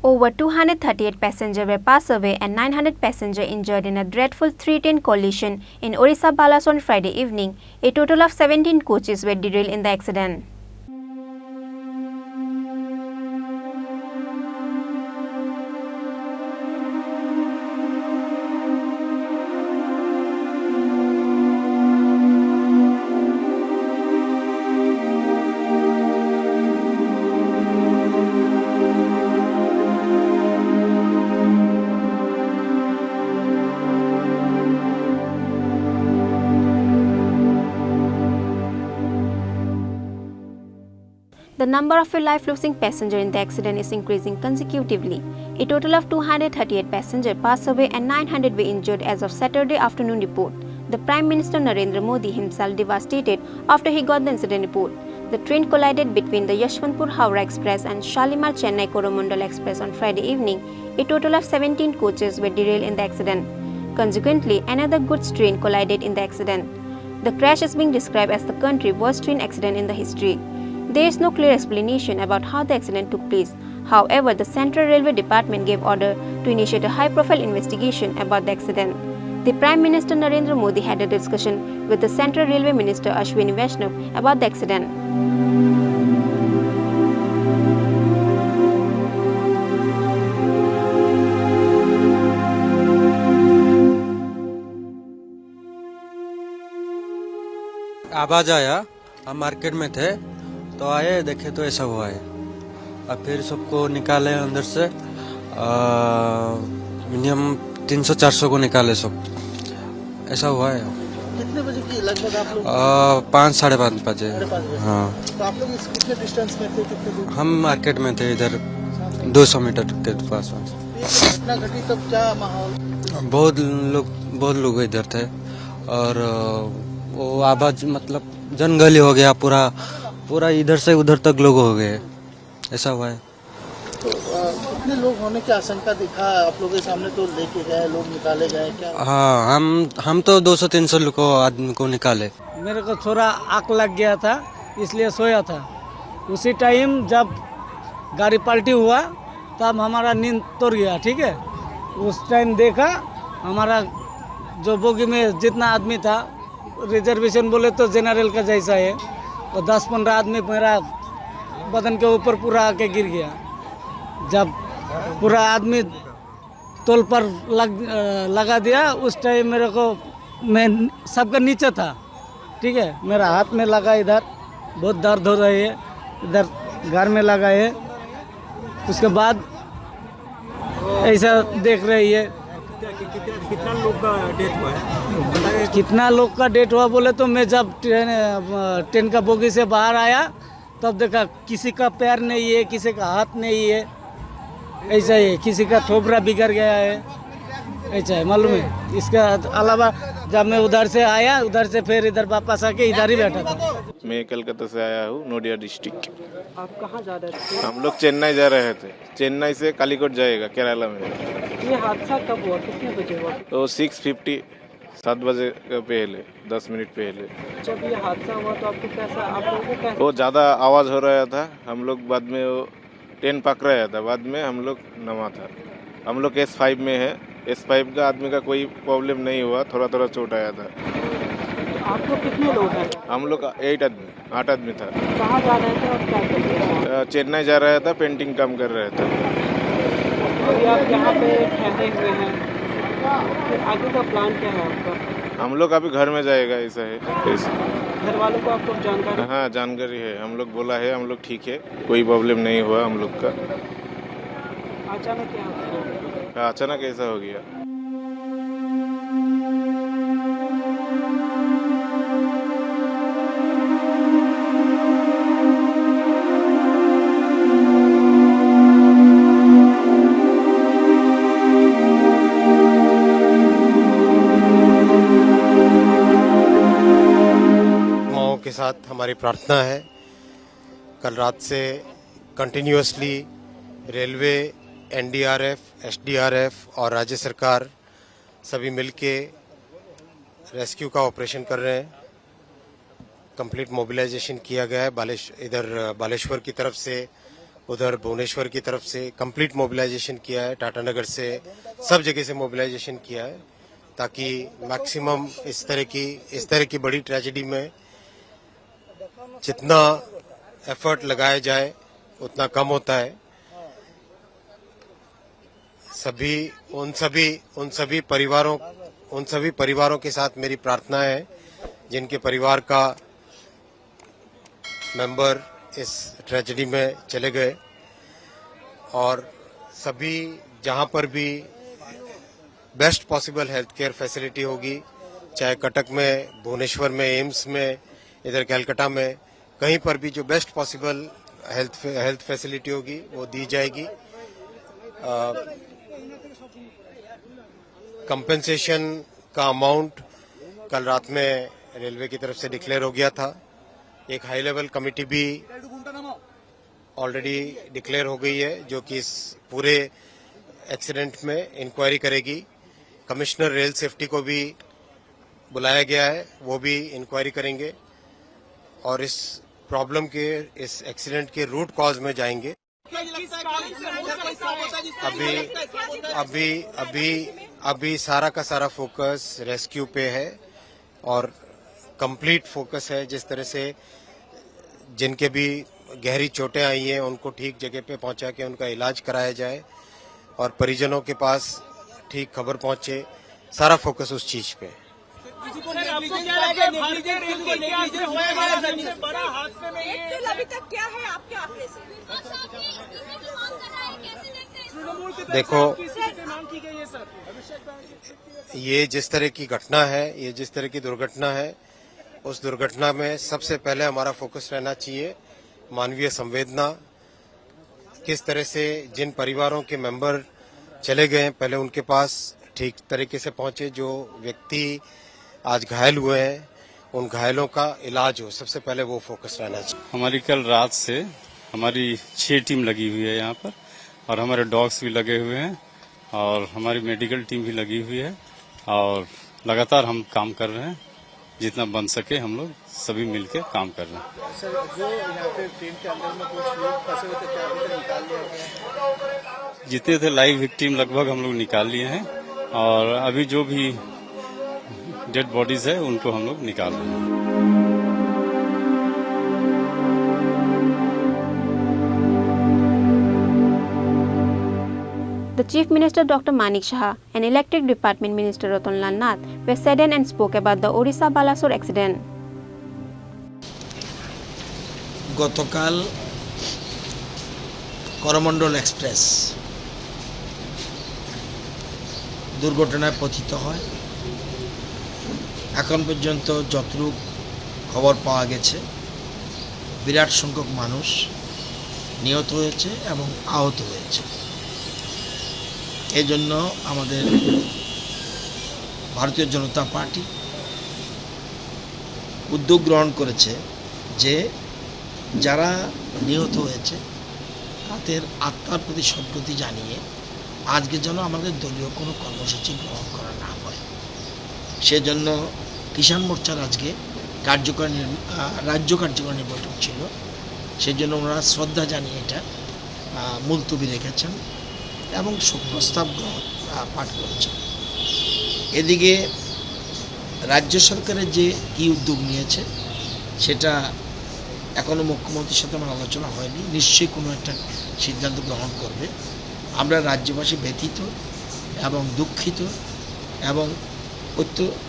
Over 238 passengers were passed away and 900 passengers injured in a dreadful three-train collision in Odisha Balas on Friday evening. A total of 17 coaches were derailed in the accident. The number of life-losing passengers in the accident is increasing consecutively. A total of 238 passengers passed away and 900 were injured as of Saturday afternoon report. The Prime Minister Narendra Modi himself devastated after he got the incident report. The train collided between the Yashwantpur-Howrah Express and Shalimar-Chennai Coromandel Express on Friday evening. A total of 17 coaches were derailed in the accident. Consequently, another goods train collided in the accident. The crash is being described as the country's worst train accident in the history. There is no clear explanation about how the accident took place. However, the Central Railway Department gave order to initiate a high-profile investigation about the accident. The Prime Minister Narendra Modi had a discussion with the Central Railway Minister Ashwini Vaishnav about the accident. आवाज आया, हम market में थे तो आए, देखे तो ऐसा हुआ है। अब फिर सबको निकाले अंदर से, मिनिमम 300-400 को निकाले सब, ऐसा हुआ है। कितने बजे की लगभग आप लोग? 5-5:30 बजे। हाँ। तो आप लोग कितने डिस्टेंस में थे, कितने दूर? हम मार्केट में थे, इधर 200 मीटर के पास। घटना घटी तब क्या माहौल? बहुत लोग इधर थे और वो आवाज मतलब जंगली हो गया, पूरा इधर से उधर तक लोग हो गए, ऐसा हुआ है। तो कितने लोग होने की आशंका दिखा आप लोगों के सामने? तो लेके गए लोग, निकाले गए क्या? हाँ, हम तो 200-300 लोग को आदमी को निकाले। मेरे को थोड़ा आग लग गया था, इसलिए सोया था। उसी टाइम जब गाड़ी पलटी हुआ तब हमारा नींद तोड़ गया, ठीक है। उस टाइम देखा हमारा जो बोगी में जितना आदमी था, रिजर्वेशन बोले तो जनरल का जैसा है, और 10-15 आदमी मेरा बदन के ऊपर पूरा आके गिर गया। जब पूरा आदमी तोल पर लगा दिया, उस टाइम मेरे को, मैं सबका नीचे था, ठीक है, मेरा हाथ में लगा, इधर बहुत दर्द हो रही है, इधर घर में लगा है। उसके बाद ऐसा देख रही है। कितना लोग का डेथ हुआ है? कितना लोग का डेथ हुआ बोले तो मैं जब ट्रेन का बोगी से बाहर आया तब देखा किसी का पैर नहीं है, किसी का हाथ नहीं है, ऐसा है, किसी का थोपड़ा बिगड़ गया है, ऐसा है, मालूम है। इसका अलावा जब मैं उधर से आया, उधर से फिर इधर वापस आके इधर ही बैठा था। मैं कलकत्ता से आया हूँ, नोएडा डिस्ट्रिक्ट। आप कहाँ जा रहे थे? हम लोग चेन्नई जा रहे थे, चेन्नई से कालीकोट जाएगा केरला में। ये हादसा कब हुआ, कितने बजे हुआ? तो 6:50, 7 बजे पहले, 10 मिनट पहले। जब ये हादसा हुआ तो आपको कैसा, आप लोगों को कैसा? वो ज़्यादा आवाज़ हो रहा था, हम लोग बाद में वो ट्रेन पकड़ रहा था, बाद में हम लोग नमा था। हम लोग S5 में है, S5 का आदमी का कोई प्रॉब्लम नहीं हुआ, थोड़ा चोट आया था। तो आप लोग कितने लोग हैं? हम लोग 8 आदमी था। कहाँ जा रहे थे और क्या कर रहे थे? चेन्नई जा रहा था, पेंटिंग काम कर रहा था। अभी आप यहाँ पे ठहरे हुए हैं, फिर आगे का प्लान क्या है आपका? हम लोग अभी घर में जाएगा, ऐसा है। घर वालों को आप लोग जानकारी? हाँ, जानकारी है, हम लोग बोला है, हम लोग ठीक है, कोई प्रॉब्लम नहीं हुआ हम लोग का। अचानक क्या हादसा? अचानक ऐसा हो गया। के साथ हमारी प्रार्थना है। कल रात से कंटिन्यूअसली रेलवे, एनडीआरएफ, एसडीआरएफ और राज्य सरकार सभी मिलके रेस्क्यू का ऑपरेशन कर रहे हैं। कंप्लीट मोबिलाइजेशन किया गया है। इधर बालेश्वर की तरफ से उधर भुवनेश्वर की तरफ से कंप्लीट मोबिलाइजेशन किया है, टाटानगर से सब जगह से मोबिलाइजेशन किया है, ताकि मैक्सिमम इस तरह की बड़ी ट्रेजेडी में जितना एफर्ट लगाया जाए उतना कम होता है। उन सभी परिवारों के साथ मेरी प्रार्थना है जिनके परिवार का मेंबर इस ट्रेजेडी में चले गए, और सभी जहां पर भी best possible health care facility होगी, चाहे कटक में, भुवनेश्वर में, एम्स में, इधर कलकत्ता में, कहीं पर भी जो बेस्ट पॉसिबल हेल्थ फैसिलिटी होगी वो दी जाएगी। कंपेंसेशन का अमाउंट कल रात में रेलवे की तरफ से डिक्लेयर हो गया था। एक हाई लेवल कमेटी भी ऑलरेडी डिक्लेयर हो गई है जो कि इस पूरे एक्सीडेंट में इंक्वायरी करेगी। कमिश्नर रेल सेफ्टी को भी बुलाया गया है, वो भी इंक्वायरी करेंगे और इस प्रॉब्लम के, इस एक्सीडेंट के रूट कॉज में जाएंगे। अभी सारा का सारा फोकस रेस्क्यू पे है और कंप्लीट फोकस है जिस तरह से जिनके भी गहरी चोटें आई हैं उनको ठीक जगह पे पहुंचा के उनका इलाज कराया जाए और परिजनों के पास ठीक खबर पहुंचे। सारा फोकस उस चीज पे है। देखो, ये जिस तरह की घटना है, ये जिस तरह की दुर्घटना है, उस दुर्घटना में सबसे पहले हमारा फोकस रहना चाहिए मानवीय संवेदना। किस तरह से जिन परिवारों के मेंबर चले गए पहले उनके पास ठीक तरीके से पहुंचे, जो व्यक्ति आज घायल हुए हैं उन घायलों का इलाज हो, सबसे पहले वो फोकस रहना चाहिए। हमारी कल रात से हमारी 6 टीम लगी हुई है यहाँ पर और हमारे डॉग्स भी लगे हुए हैं और हमारी मेडिकल टीम भी लगी हुई है और लगातार हम काम कर रहे हैं। जितना बन सके हम लोग सभी मिलकर काम कर रहे हैं। सर, जो यहाँ पे ट्रेन के अंदर में कुछ लोग फंसे हुए थे, क्या अभी तक निकाल लिया गया? जितने थे लाइव विक्टिम लगभग हम लोग निकाल लिए हैं और अभी जो भी डेड बॉडीज है उनको हम लोग निकाल रहे हैं। The Chief Minister Dr. Manik Shah and Electric Department Minister Ratan Lal Nath were saddened and spoke about the Odisha Balasore accident. গতকাল করমণ্ডল এক্সপ্রেস দুর্ঘটনায় পতিত হয়। এখন পর্যন্ত যতটুকু খবর পাওয়া গেছে বিরাট সংখ্যক মানুষ নিহত হয়েছে এবং আহত হয়েছে। এই জন্য আমাদের ভারতীয় জনতা পার্টি উদ্যোগ গ্রহণ করেছে যে যারা নিহত হয়েছে তাদের আত্মার প্রতি সদ্গতি জানিয়ে আজকে যেন আমাদের দলীয় কোনো কর্মসূচি গ্রহণ করা না হয়, সেজন্য কিষাণ মোর্চার আজকে রাজ্য কার্যকারিণী বৈঠক ছিল। সেজন্য ওনারা শ্রদ্ধা জানিয়ে এটা মুলতবি রেখেছেন এবং শোক প্রস্তাব পাঠ করেছেন। এদিকে রাজ্য সরকারের যে কী উদ্যোগ নিয়েছে সেটা এখনও মুখ্যমন্ত্রীর সাথে আমার আলোচনা হয়নি, নিশ্চয়ই কোনো একটা সিদ্ধান্ত গ্রহণ করবে। আমরা রাজ্যবাসী ব্যথিত এবং দুঃখিত এবং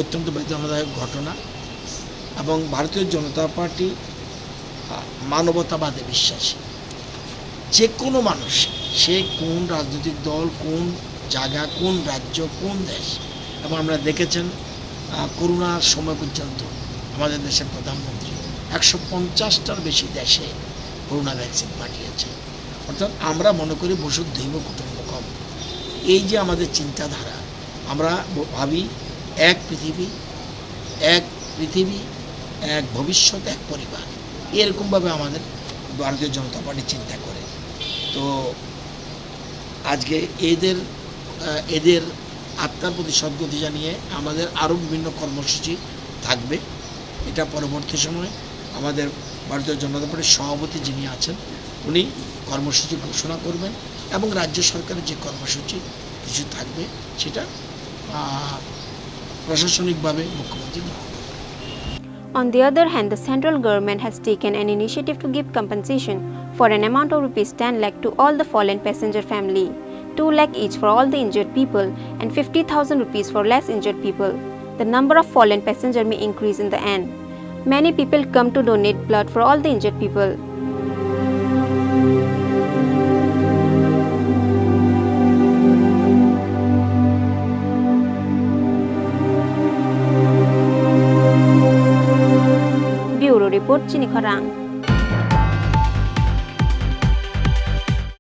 অত্যন্ত বেদনাদায়ক ঘটনা, এবং ভারতীয় জনতা পার্টি মানবতাবাদে বিশ্বাসী। যে কোনো মানুষ, সে কোন রাজনৈতিক দল, কোন জায়গা, কোন রাজ্য, কোন দেশ, এবং আমরা দেখেছেন করোনার সময় পর্যন্ত আমাদের দেশের প্রধানমন্ত্রী 150টার বেশি দেশে করোনা ভ্যাকসিন পাঠিয়েছে। অর্থাৎ আমরা মনে করি বসুধৈব কুটুম্বকম। এই যে আমাদের চিন্তাধারা, আমরা ভাবি এক পৃথিবী, এক ভবিষ্যৎ, এক পরিবার, এরকমভাবে আমাদের ভারতীয় জনতা পার্টি চিন্তা করে। তো আজকে এদের আত্মার প্রতি সদ্গতি জানিয়ে আমাদের আরও বিভিন্ন কর্মসূচি থাকবে। এটা পরবর্তী সময় আমাদের ভারতীয় জনতা পার্টির সভাপতি যিনি আছেন উনি কর্মসূচি ঘোষণা করবেন এবং রাজ্য সরকারের যে কর্মসূচি কিছু থাকবে সেটা প্রশাসনিকভাবে মুখ্যমন্ত্রী গ্রহণ করবেন। On the other hand, the central government has taken an initiative to give compensation for an amount of rupees 10 lakh to all the fallen passenger family, 2 lakh each for all the injured people and 50,000 rupees for less injured people. The number of fallen passenger may increase in the end. Many people come to donate blood for all the injured people. Bureau Report, Chini Kharang.